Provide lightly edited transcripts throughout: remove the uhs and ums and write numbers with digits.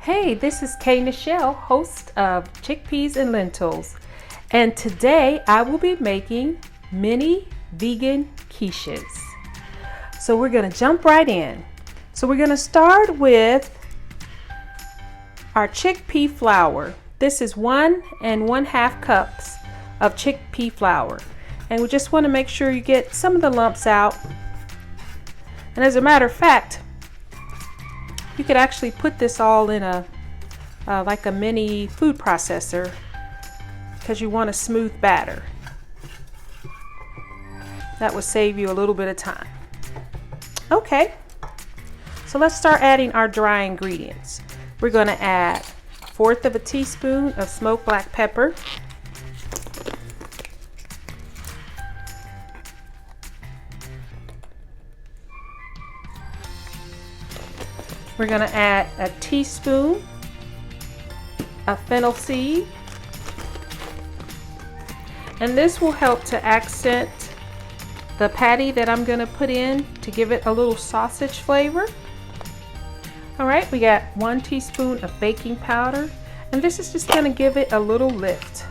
Hey, this is Nichelle, host of Chickpeas and Lentils, and today I will be making mini vegan quiches. So we're going to jump right in. So we're going to start with our chickpea flour. This is 1 1/2 cups of chickpea flour, and we just want to make sure you get some of the lumps out. And as a matter of fact, you could actually put this all in a like a mini food processor because you want a smooth batter. That will save you a little bit of time. Okay, so let's start adding our dry ingredients. We're going to add 1/4 teaspoon of smoked black pepper, we're going to add a teaspoon of fennel seed, and this will help to accent the patty that I'm going to put in to give it a little sausage flavor. All right, we got 1 teaspoon of baking powder, and this is just going to give it a little lift.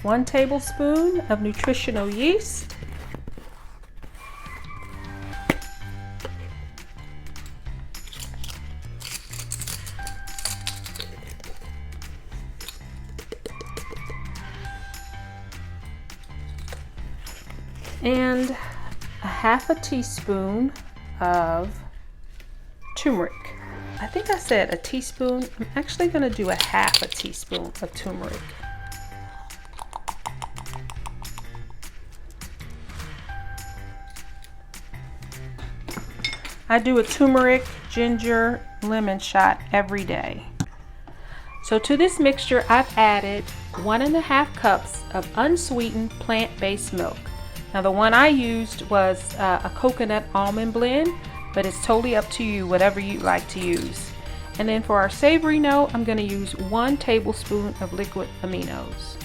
One tablespoon of nutritional yeast, and 1/2 teaspoon of turmeric. I think I said a teaspoon. I'm actually going to do 1/2 teaspoon of turmeric. I do a turmeric, ginger, lemon shot every day. So to this mixture, I've added 1 1/2 cups of unsweetened plant-based milk. Now the one I used was a coconut almond blend, but it's totally up to you, whatever you like to use. And then for our savory note, I'm going to use 1 tablespoon of liquid aminos.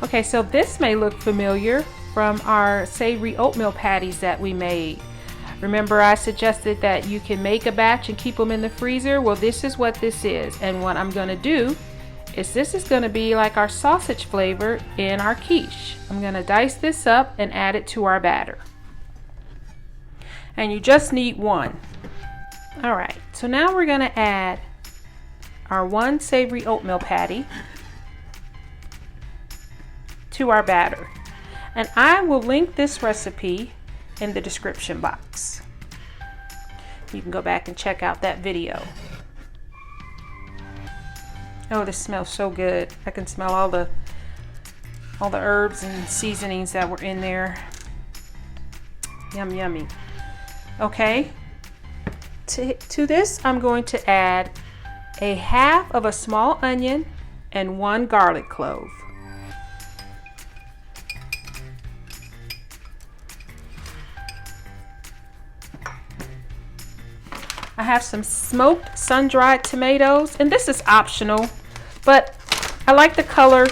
Okay, so this may look familiar from our savory oatmeal patties that we made. Remember I suggested that you can make a batch and keep them in the freezer? Well, this is what this is, and what I'm going to do is this is going to be like our sausage flavor in our quiche. I'm going to dice this up and add it to our batter. And you just need 1. All right, so now we're going to add our 1 savory oatmeal patty to our batter, and I will link this recipe in the description box. You can go back and check out that video. Oh, this smells so good. I can smell all the herbs and seasonings that were in there. Yum, yummy. Okay, to this I'm going to add 1/2 small onion and 1 garlic clove. I have some smoked sun-dried tomatoes, and this is optional, but I like the color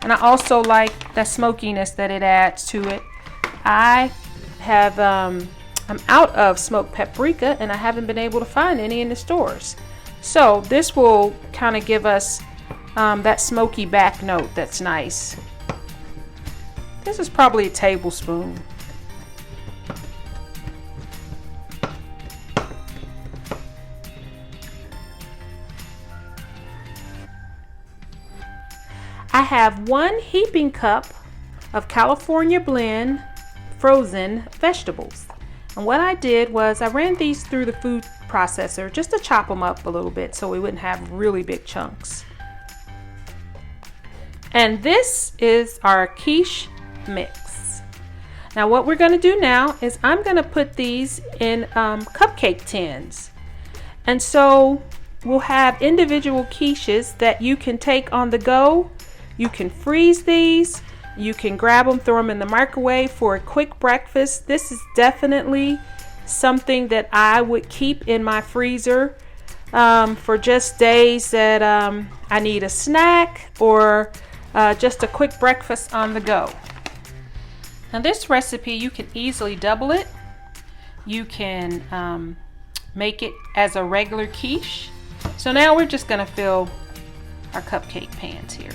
and I also like the smokiness that it adds to it. I'm out of smoked paprika and I haven't been able to find any in the stores. So this will kind of give us that smoky back note that's nice. This is probably a tablespoon. I have 1 heaping cup of California Blend frozen vegetables. And what I did was I ran these through the food processor just to chop them up a little bit so we wouldn't have really big chunks. And this is our quiche mix. Now what we're going to do now is I'm going to put these in cupcake tins. And so we'll have individual quiches that you can take on the go. You can freeze these. You can grab them, throw them in the microwave for a quick breakfast. This is definitely something that I would keep in my freezer for just days that I need a snack or just a quick breakfast on the go. Now this recipe, you can easily double it. You can make it as a regular quiche. So now we're just going to fill our cupcake pans here.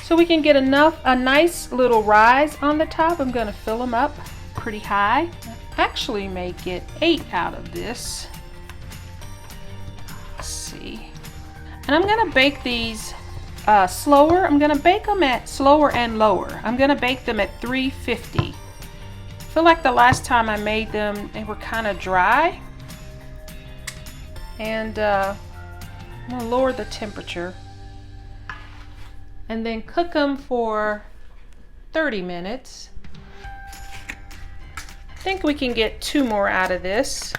So we can get a nice little rise on the top. I'm going to fill them up pretty high. Actually may get 8 out of this. Let's see. And I'm going to bake these slower. I'm going to bake them at slower and lower. I'm going to bake them at 350. I feel like the last time I made them, they were kind of dry. And I'm going to lower the temperature. And then cook them for 30 minutes. I think we can get 2 more out of this.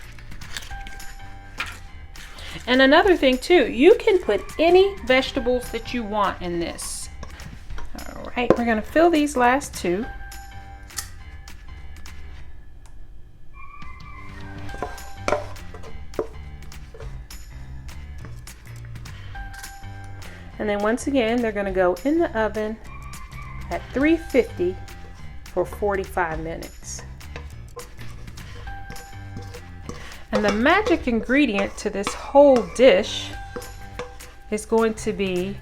And another thing too, you can put any vegetables that you want in this. All right, we're going to fill these last 2. And then once again, they're going to go in the oven at 350 for 45 minutes. And the magic ingredient to this whole dish is going to be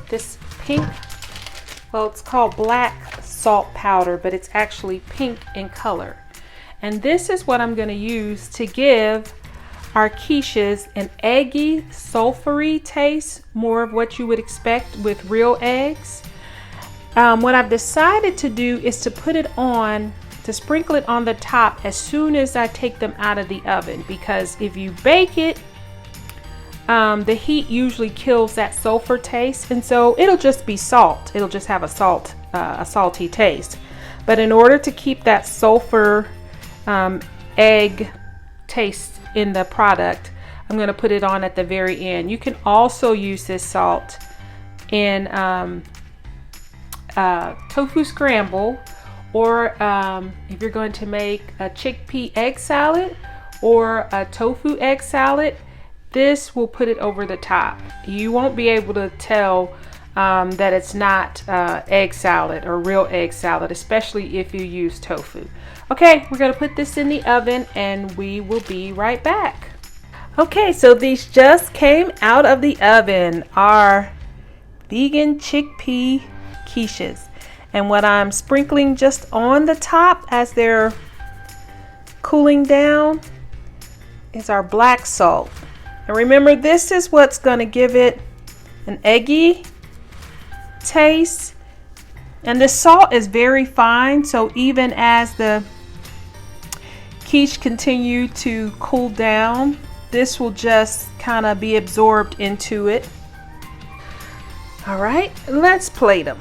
this pink, well, it's called black salt powder, but it's actually pink in color. And this is what I'm going to use to give our quiches an eggy, sulfury taste, more of what you would expect with real eggs. What I've decided to do is to put it on, to sprinkle it on the top as soon as I take them out of the oven, because if you bake it, the heat usually kills that sulfur taste, and so it'll just be salt. It'll just have a salty taste. But in order to keep that sulfur egg taste in the product, I'm going to put it on at the very end. You can also use this salt in tofu scramble, or if you're going to make a chickpea egg salad or a tofu egg salad, this will put it over the top. You won't be able to tell that it's not egg salad or real egg salad, especially if you use tofu. Okay, we're going to put this in the oven and we will be right back. Okay, so these just came out of the oven, our vegan chickpea quiches. And what I'm sprinkling just on the top as they're cooling down is our black salt. And remember, this is what's going to give it an eggy taste. And the salt is very fine, so even as the quiche continue to cool down, this will just kind of be absorbed into it. All right, let's plate them.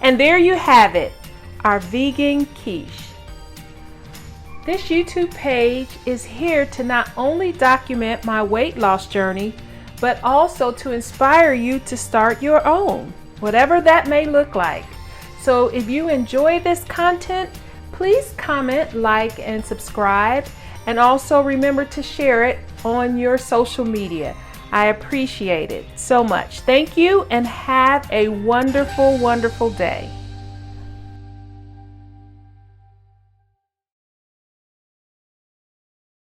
And there you have it, our vegan quiche. This YouTube page is here to not only document my weight loss journey, but also to inspire you to start your own, whatever that may look like. So if you enjoy this content, please comment, like, and subscribe. And also remember to share it on your social media. I appreciate it so much. Thank you and have a wonderful, wonderful day.